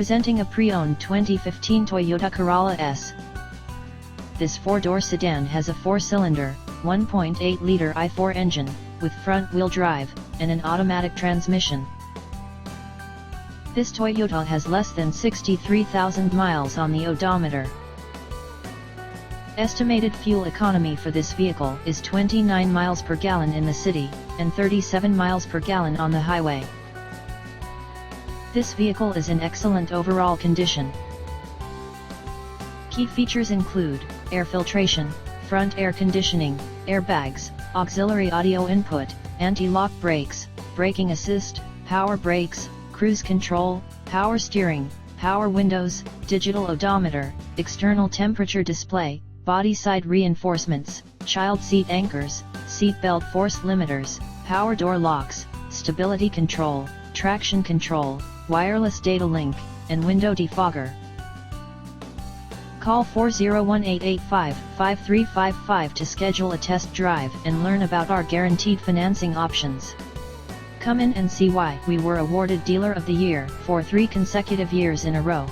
Presenting a pre-owned 2015 Toyota Corolla S. This four-door sedan has a four-cylinder, 1.8-liter I4 engine, with front-wheel drive, and an automatic transmission. This Toyota has less than 63,000 miles on the odometer. Estimated fuel economy for this vehicle is 29 miles per gallon in the city, and 37 miles per gallon on the highway. This vehicle is in excellent overall condition. Key features include air filtration, front air conditioning, airbags, auxiliary audio input, anti-lock brakes, braking assist, power brakes, cruise control, power steering, power windows, digital odometer, external temperature display, body side reinforcements, child seat anchors, seat belt force limiters, power door locks, stability control, traction control, wireless data link, and window defogger. Call 401-885-5355 to schedule a test drive and learn about our guaranteed financing options. Come in and see why we were awarded Dealer of the Year for 3 consecutive years in a row.